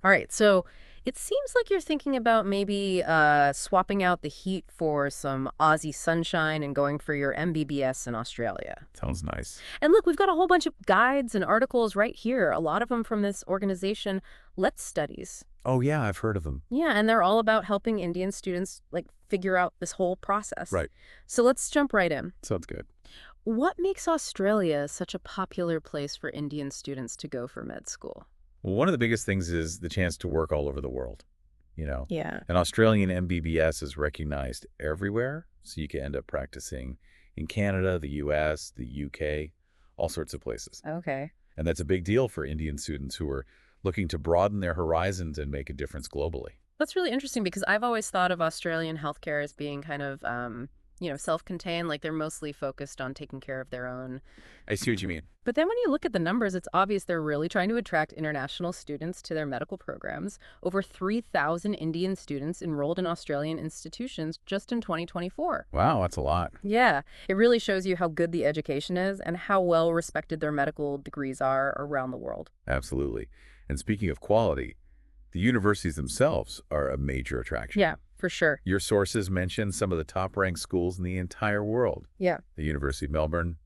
All right, so it seems like you're thinking about maybe swapping out the heat for some Aussie sunshine and going for your MBBS in Australia. Sounds nice. And look, we've got a whole bunch of guides and articles right here, a lot of them from this organization, LetzStudies. Oh, yeah, I've heard of them. Yeah, and they're all about helping Indian students figure out this whole process. Right. So let's jump right in. Sounds good. What makes Australia such a popular place for Indian students to go for med school? Well, one of the biggest things is the chance to work all over the world, you know. Yeah. An Australian MBBS is recognized everywhere, so you can end up practicing in Canada, the US, the UK, all sorts of places. Okay. And that's a big deal for Indian students who are looking to broaden their horizons and make a difference globally. That's really interesting because I've always thought of Australian healthcare as being kind of, self-contained, like they're mostly focused on taking care of their own. I see what you mean. But then when you look at the numbers, it's obvious they're really trying to attract international students to their medical programs. Over 3,000 Indian students enrolled in Australian institutions just in 2024. Wow, that's a lot. Yeah, it really shows you how good the education is and how well respected their medical degrees are around the world. Absolutely. And speaking of quality, the universities themselves are a major attraction. Yeah, for sure. Your sources mention some of the top-ranked schools in the entire world. Yeah. The University of Melbourne,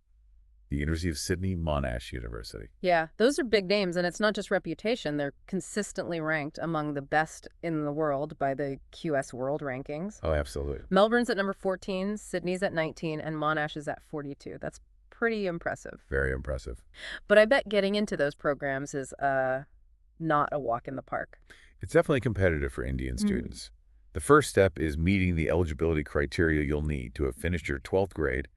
the University of Sydney, Monash University. Yeah, those are big names, and it's not just reputation. They're consistently ranked among the best in the world by the QS World Rankings. Oh, absolutely. Melbourne's at number 14, Sydney's at 19, and Monash is at 42. That's pretty impressive. Very impressive. But I bet getting into those programs is not a walk in the park. It's definitely competitive for Indian students. The first step is meeting the eligibility criteria you'll need to have finished your 12th grade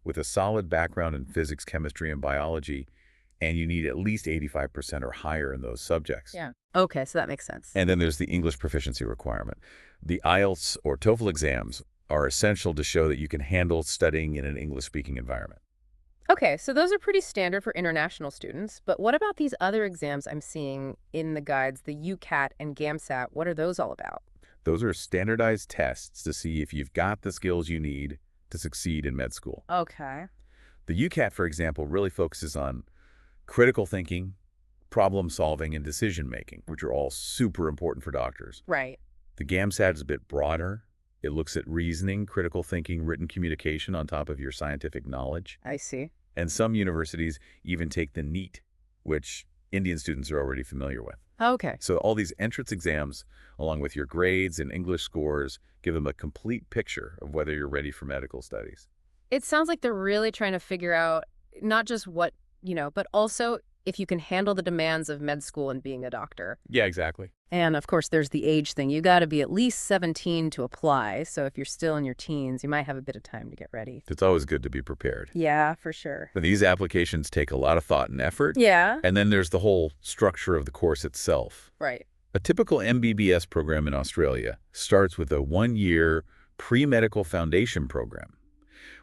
with a solid background in physics, chemistry, and biology, and you need at least 85% or higher in those subjects. Yeah. Okay, so that makes sense. And then there's the English proficiency requirement. The IELTS or TOEFL exams are essential to show that you can handle studying in an English-speaking environment. Okay, so those are pretty standard for international students, but what about these other exams I'm seeing in the guides, the UCAT and GAMSAT? What are those all about? Those are standardized tests to see if you've got the skills you need to succeed in med school. Okay. The UCAT, for example, really focuses on critical thinking, problem solving, and decision making, which are all super important for doctors. Right. The GAMSAT is a bit broader. It looks at reasoning, critical thinking, written communication on top of your scientific knowledge. I see. And some universities even take the NEET, which Indian students are already familiar with. Okay. So all these entrance exams, along with your grades and English scores, give them a complete picture of whether you're ready for medical studies. It sounds like they're really trying to figure out not just what, but also if you can handle the demands of med school and being a doctor. Yeah, exactly. And of course, there's the age thing. You got to be at least 17 to apply. So if you're still in your teens, you might have a bit of time to get ready. It's always good to be prepared. Yeah, for sure. But these applications take a lot of thought and effort. Yeah. And then there's the whole structure of the course itself. Right. A typical MBBS program in Australia starts with a one-year pre-medical foundation program,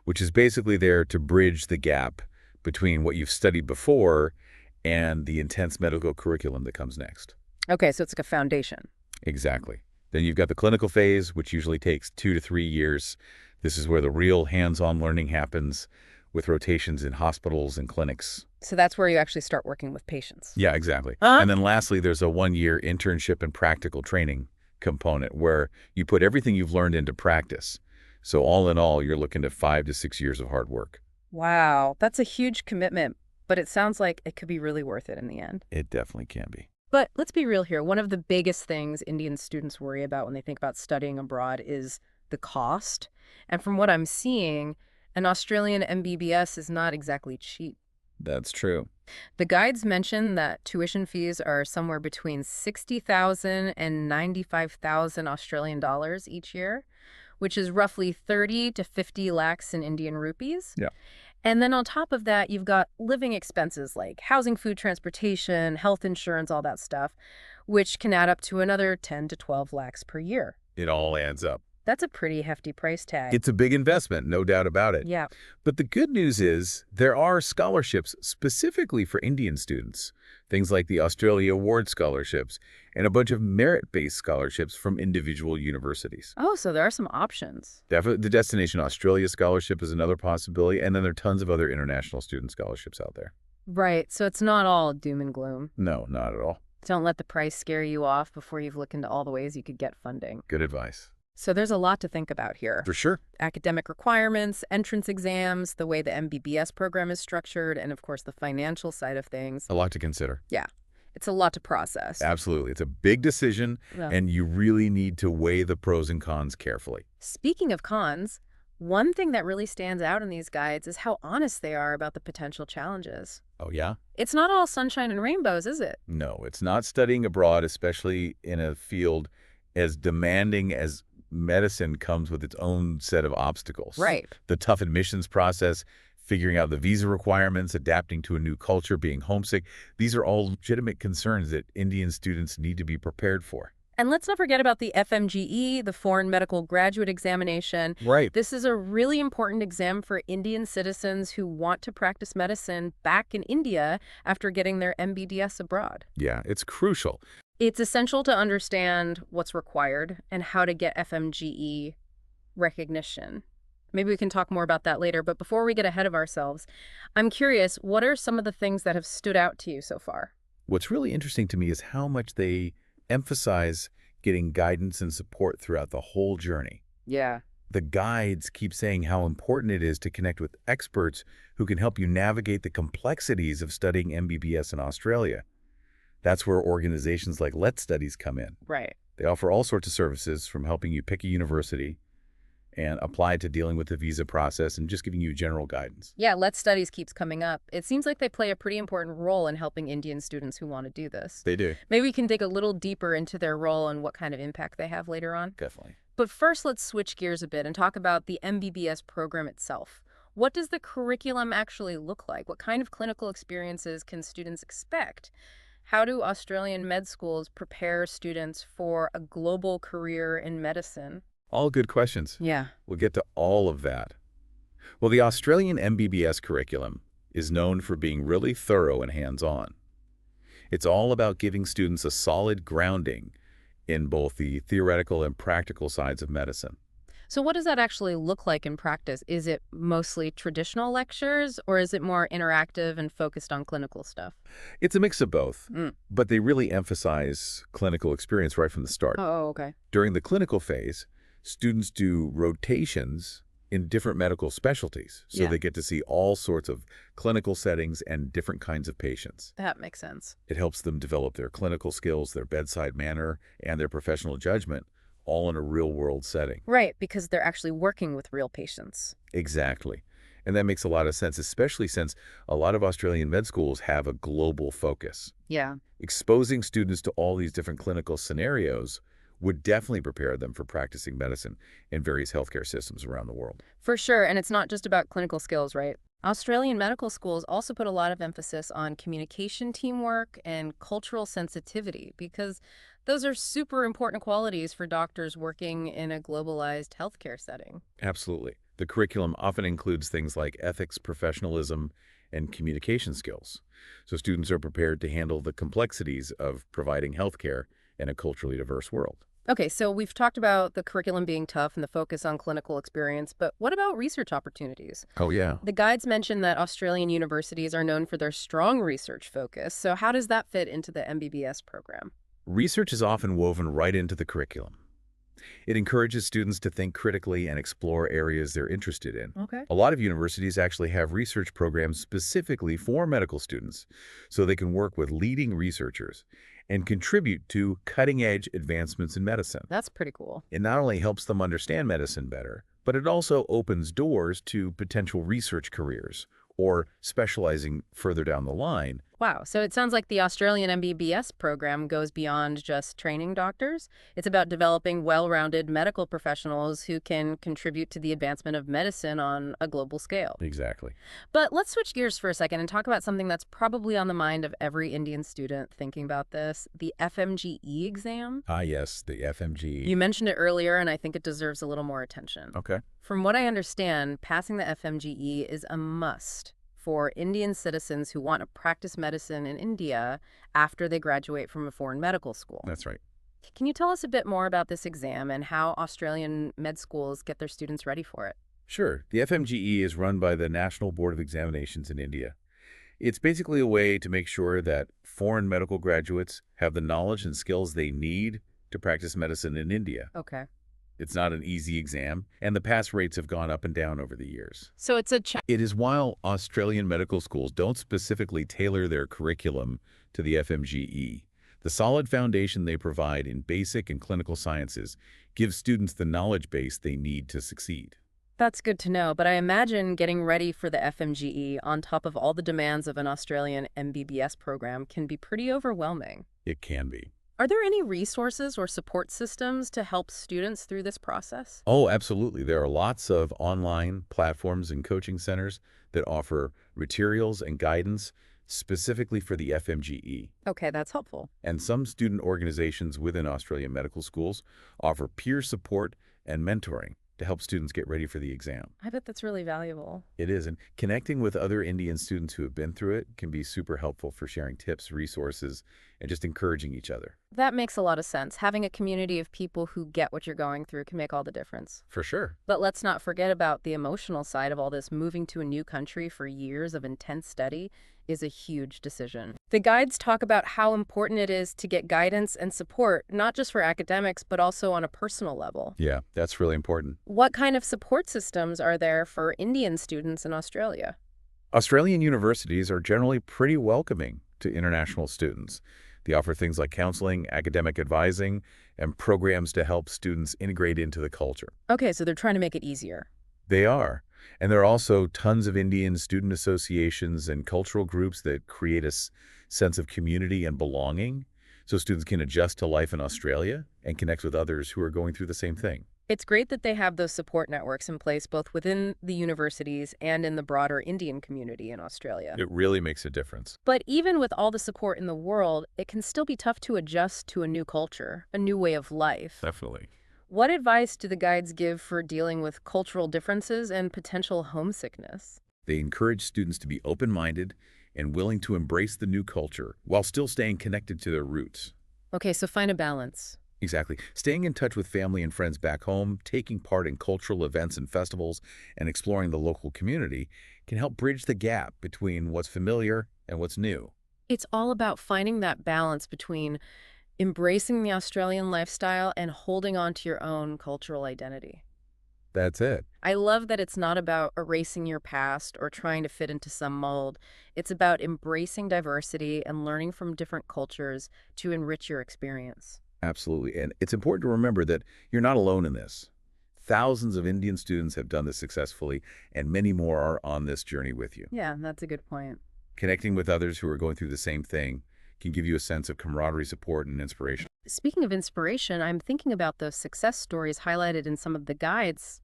which is basically there to bridge the gap between what you've studied before and the intense medical curriculum that comes next. Okay, so it's like a foundation. Exactly. Then you've got the clinical phase, which usually takes 2 to 3 years. This is where the real hands-on learning happens with rotations in hospitals and clinics. So that's where you actually start working with patients. Yeah, exactly. Uh-huh. And then lastly, there's a one-year internship and practical training component where you put everything you've learned into practice. So all in all, you're looking at 5 to 6 years of hard work. Wow, that's a huge commitment, but it sounds like it could be really worth it in the end. It definitely can be. But let's be real here. One of the biggest things Indian students worry about when they think about studying abroad is the cost. And from what I'm seeing, an Australian MBBS is not exactly cheap. That's true. The guides mention that tuition fees are somewhere between 60,000 and 95,000 Australian dollars each year, which is roughly 30 to 50 lakhs in Indian rupees. Yeah. And then on top of that, you've got living expenses like housing, food, transportation, health insurance, all that stuff, which can add up to another 10 to 12 lakhs per year. It all adds up. That's a pretty hefty price tag. It's a big investment, no doubt about it. Yeah. But the good news is there are scholarships specifically for Indian students, things like the Australia Award scholarships and a bunch of merit-based scholarships from individual universities. Oh, so there are some options. The Destination Australia Scholarship is another possibility, and then there are tons of other international student scholarships out there. Right. So it's not all doom and gloom. No, not at all. Don't let the price scare you off before you've looked into all the ways you could get funding. Good advice. So there's a lot to think about here. For sure. Academic requirements, entrance exams, the way the MBBS program is structured, and of course the financial side of things. A lot to consider. Yeah, it's a lot to process. Absolutely. It's a big decision, Yeah. and you really need to weigh the pros and cons carefully. Speaking of cons, one thing that really stands out in these guides is how honest they are about the potential challenges. Oh, yeah? It's not all sunshine and rainbows, is it? No, it's not studying abroad, especially in a field as demanding as medicine comes with its own set of obstacles. Right. The tough admissions process, figuring out the visa requirements, adapting to a new culture, being homesick, these are all legitimate concerns that Indian students need to be prepared for. And let's not forget about the FMGE, the Foreign Medical Graduate Examination. Right. This is a really important exam for Indian citizens who want to practice medicine back in India after getting their MBBS abroad. Yeah, it's crucial. It's essential to understand what's required and how to get FMGE recognition. Maybe we can talk more about that later, but before we get ahead of ourselves, I'm curious, what are some of the things that have stood out to you so far? What's really interesting to me is how much they emphasize getting guidance and support throughout the whole journey. Yeah. The guides keep saying how important it is to connect with experts who can help you navigate the complexities of studying MBBS in Australia. That's where organizations like LetzStudies come in. Right. They offer all sorts of services, from helping you pick a university and apply to dealing with the visa process and just giving you general guidance. Yeah, LetzStudies keeps coming up. It seems like they play a pretty important role in helping Indian students who want to do this. They do. Maybe we can dig a little deeper into their role and what kind of impact they have later on. Definitely. But first, let's switch gears a bit and talk about the MBBS program itself. What does the curriculum actually look like? What kind of clinical experiences can students expect? How do Australian med schools prepare students for a global career in medicine? All good questions. Yeah. We'll get to all of that. Well, the Australian MBBS curriculum is known for being really thorough and hands-on. It's all about giving students a solid grounding in both the theoretical and practical sides of medicine. So what does that actually look like in practice? Is it mostly traditional lectures, or is it more interactive and focused on clinical stuff? It's a mix of both, but they really emphasize clinical experience right from the start. Oh, okay. During the clinical phase, students do rotations in different medical specialties, so Yeah. they get to see all sorts of clinical settings and different kinds of patients. That makes sense. It helps them develop their clinical skills, their bedside manner, and their professional judgment, all in a real-world setting. Right, because they're actually working with real patients. Exactly. And that makes a lot of sense, especially since a lot of Australian med schools have a global focus. Yeah. Exposing students to all these different clinical scenarios would definitely prepare them for practicing medicine in various healthcare systems around the world. For sure, and it's not just about clinical skills, right? Australian medical schools also put a lot of emphasis on communication, teamwork, and cultural sensitivity, because those are super important qualities for doctors working in a globalized healthcare setting. Absolutely. The curriculum often includes things like ethics, professionalism, and communication skills. So students are prepared to handle the complexities of providing healthcare in a culturally diverse world. Okay, so we've talked about the curriculum being tough and the focus on clinical experience, but what about research opportunities? Oh, yeah. The guides mention that Australian universities are known for their strong research focus, so how does that fit into the MBBS program? Research is often woven right into the curriculum. It encourages students to think critically and explore areas they're interested in. Okay. A lot of universities actually have research programs specifically for medical students, so they can work with leading researchers and contribute to cutting-edge advancements in medicine. That's pretty cool. It not only helps them understand medicine better, but it also opens doors to potential research careers or specializing further down the line. Wow, so it sounds like the Australian MBBS program goes beyond just training doctors. It's about developing well-rounded medical professionals who can contribute to the advancement of medicine on a global scale. Exactly. But let's switch gears for a second and talk about something that's probably on the mind of every Indian student thinking about this, the FMGE exam. Ah, yes, the FMG. You mentioned it earlier, and I think it deserves a little more attention. Okay. From what I understand, passing the FMGE is a must for Indian citizens who want to practice medicine in India after they graduate from a foreign medical school. That's right. Can you tell us a bit more about this exam and how Australian med schools get their students ready for it? Sure. The FMGE is run by the National Board of Examinations in India. It's basically a way to make sure that foreign medical graduates have the knowledge and skills they need to practice medicine in India. Okay. It's not an easy exam, and the pass rates have gone up and down over the years. So it's a check. It is while Australian medical schools don't specifically tailor their curriculum to the FMGE, the solid foundation they provide in basic and clinical sciences gives students the knowledge base they need to succeed. That's good to know, but I imagine getting ready for the FMGE on top of all the demands of an Australian MBBS program can be pretty overwhelming. It can be. Are there any resources or support systems to help students through this process? Oh, absolutely. There are lots of online platforms and coaching centers that offer materials and guidance specifically for the FMGE. Okay, that's helpful. And some student organizations within Australian medical schools offer peer support and mentoring to help students get ready for the exam. I bet that's really valuable. It is, and connecting with other Indian students who have been through it can be super helpful for sharing tips, resources, and just encouraging each other. That makes a lot of sense. Having a community of people who get what you're going through can make all the difference. For sure. But let's not forget about the emotional side of all this. Moving to a new country for years of intense study is a huge decision. The guides talk about how important it is to get guidance and support, not just for academics, but also on a personal level. Yeah, that's really important. What kind of support systems are there for Indian students in Australia? Australian universities are generally pretty welcoming to international students. They offer things like counseling, academic advising, and programs to help students integrate into the culture. Okay, so they're trying to make it easier. They are. And there are also tons of Indian student associations and cultural groups that create a sense of community and belonging so students can adjust to life in Australia and connect with others who are going through the same thing. It's great that they have those support networks in place both within the universities and in the broader Indian community in Australia. It really makes a difference. But even with all the support in the world, it can still be tough to adjust to a new culture, a new way of life. Definitely. What advice do the guides give for dealing with cultural differences and potential homesickness? They encourage students to be open-minded and willing to embrace the new culture while still staying connected to their roots. Okay, so find a balance. Exactly. Staying in touch with family and friends back home, taking part in cultural events and festivals, and exploring the local community can help bridge the gap between what's familiar and what's new. It's all about finding that balance between embracing the Australian lifestyle and holding on to your own cultural identity. That's it. I love that it's not about erasing your past or trying to fit into some mold. It's about embracing diversity and learning from different cultures to enrich your experience. Absolutely. And it's important to remember that you're not alone in this. Thousands of Indian students have done this successfully, and many more are on this journey with you. Yeah, that's a good point. Connecting with others who are going through the same thing can give you a sense of camaraderie, support, and inspiration. Speaking of inspiration, I'm thinking about those success stories highlighted in some of the guides.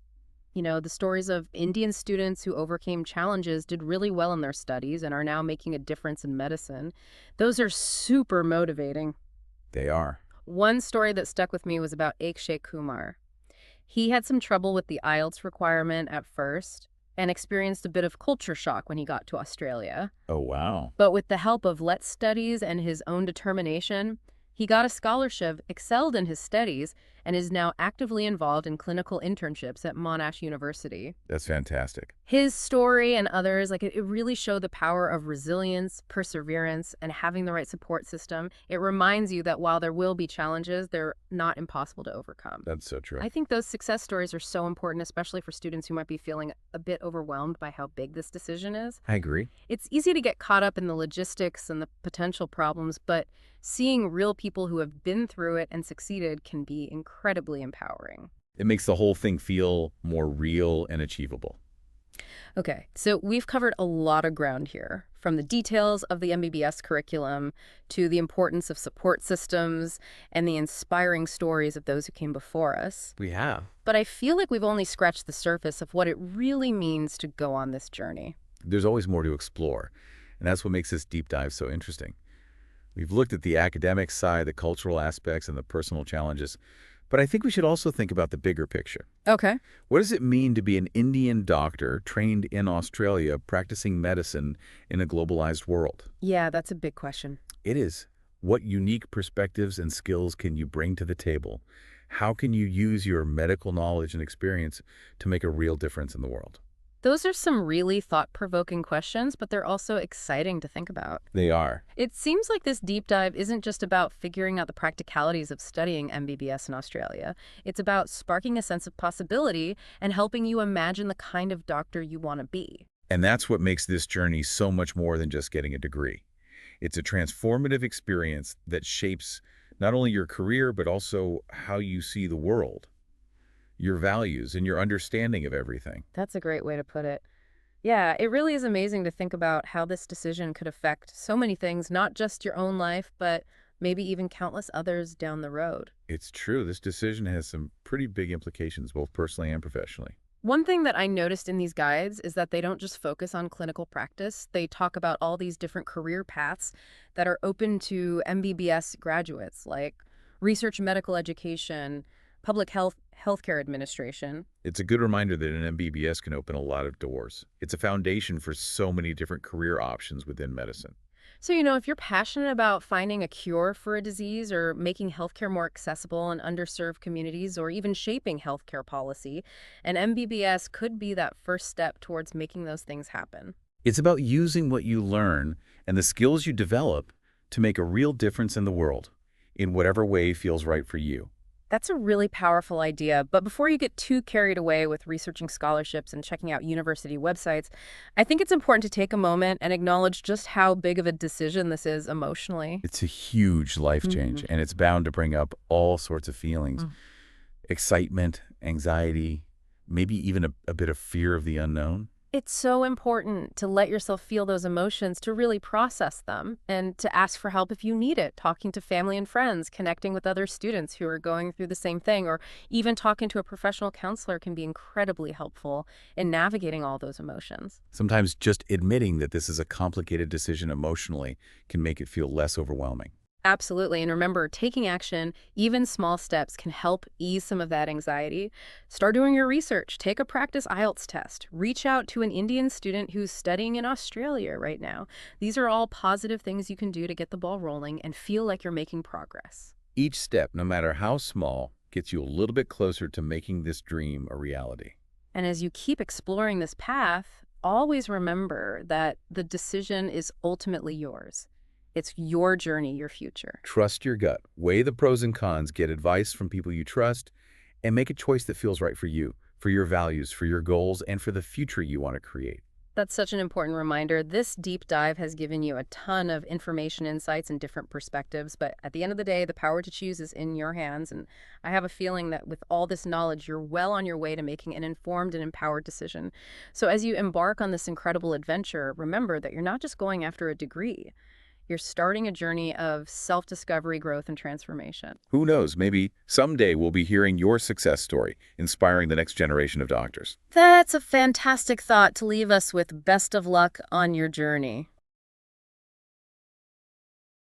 You know, the stories of Indian students who overcame challenges, did really well in their studies, and are now making a difference in medicine. Those are super motivating. They are. One story that stuck with me was about Akshay Kumar. He had some trouble with the IELTS requirement at first and experienced a bit of culture shock when he got to Australia. Oh, wow. But with the help of LetzStudies and his own determination, he got a scholarship, excelled in his studies, and is now actively involved in clinical internships at Monash University. That's fantastic. His story and others, it really show the power of resilience, perseverance, and having the right support system. It reminds you that while there will be challenges, they're not impossible to overcome. That's so true. I think those success stories are so important, especially for students who might be feeling a bit overwhelmed by how big this decision is. I agree. It's easy to get caught up in the logistics and the potential problems, but seeing real people who have been through it and succeeded can be incredibly empowering. It makes the whole thing feel more real and achievable. Okay, so we've covered a lot of ground here, from the details of the MBBS curriculum to the importance of support systems and the inspiring stories of those who came before us. We have. But I feel like we've only scratched the surface of what it really means to go on this journey. There's always more to explore, and that's what makes this deep dive so interesting. We've looked at the academic side, the cultural aspects, and the personal challenges, but I think we should also think about the bigger picture. Okay. What does it mean to be an Indian doctor trained in Australia practicing medicine in a globalized world? Yeah, that's a big question. It is. What unique perspectives and skills can you bring to the table? How can you use your medical knowledge and experience to make a real difference in the world? Those are some really thought-provoking questions, but they're also exciting to think about. They are. It seems like this deep dive isn't just about figuring out the practicalities of studying MBBS in Australia. It's about sparking a sense of possibility and helping you imagine the kind of doctor you want to be. And that's what makes this journey so much more than just getting a degree. It's a transformative experience that shapes not only your career, but also how you see the world, your values, and your understanding of everything. That's a great way to put it. Yeah, it really is amazing to think about how this decision could affect so many things, not just your own life, but maybe even countless others down the road. It's true. This decision has some pretty big implications, both personally and professionally. One thing that I noticed in these guides is that they don't just focus on clinical practice. They talk about all these different career paths that are open to MBBS graduates, like research medical education, public healthcare administration. It's a good reminder that an MBBS can open a lot of doors. It's a foundation for so many different career options within medicine. So, if you're passionate about finding a cure for a disease or making healthcare more accessible in underserved communities or even shaping healthcare policy, an MBBS could be that first step towards making those things happen. It's about using what you learn and the skills you develop to make a real difference in the world, in whatever way feels right for you. That's a really powerful idea, but before you get too carried away with researching scholarships and checking out university websites, I think it's important to take a moment and acknowledge just how big of a decision this is emotionally. It's a huge life change, and it's bound to bring up all sorts of feelings. Excitement, anxiety, maybe even a bit of fear of the unknown. It's so important to let yourself feel those emotions, to really process them, and to ask for help if you need it. Talking to family and friends, connecting with other students who are going through the same thing, or even talking to a professional counselor can be incredibly helpful in navigating all those emotions. Sometimes just admitting that this is a complicated decision emotionally can make it feel less overwhelming. Absolutely. And remember, taking action, even small steps, can help ease some of that anxiety. Start doing your research. Take a practice IELTS test. Reach out to an Indian student who's studying in Australia right now. These are all positive things you can do to get the ball rolling and feel like you're making progress. Each step, no matter how small, gets you a little bit closer to making this dream a reality. And as you keep exploring this path, always remember that the decision is ultimately yours. It's your journey, your future. Trust your gut, weigh the pros and cons, get advice from people you trust, and make a choice that feels right for you, for your values, for your goals, and for the future you want to create. That's such an important reminder. This deep dive has given you a ton of information, insights, and different perspectives, but at the end of the day, the power to choose is in your hands, and I have a feeling that with all this knowledge, you're well on your way to making an informed and empowered decision. So as you embark on this incredible adventure, remember that you're not just going after a degree. You're starting a journey of self-discovery, growth, and transformation. Who knows, maybe someday we'll be hearing your success story, inspiring the next generation of doctors. That's a fantastic thought to leave us with. Best of luck on your journey.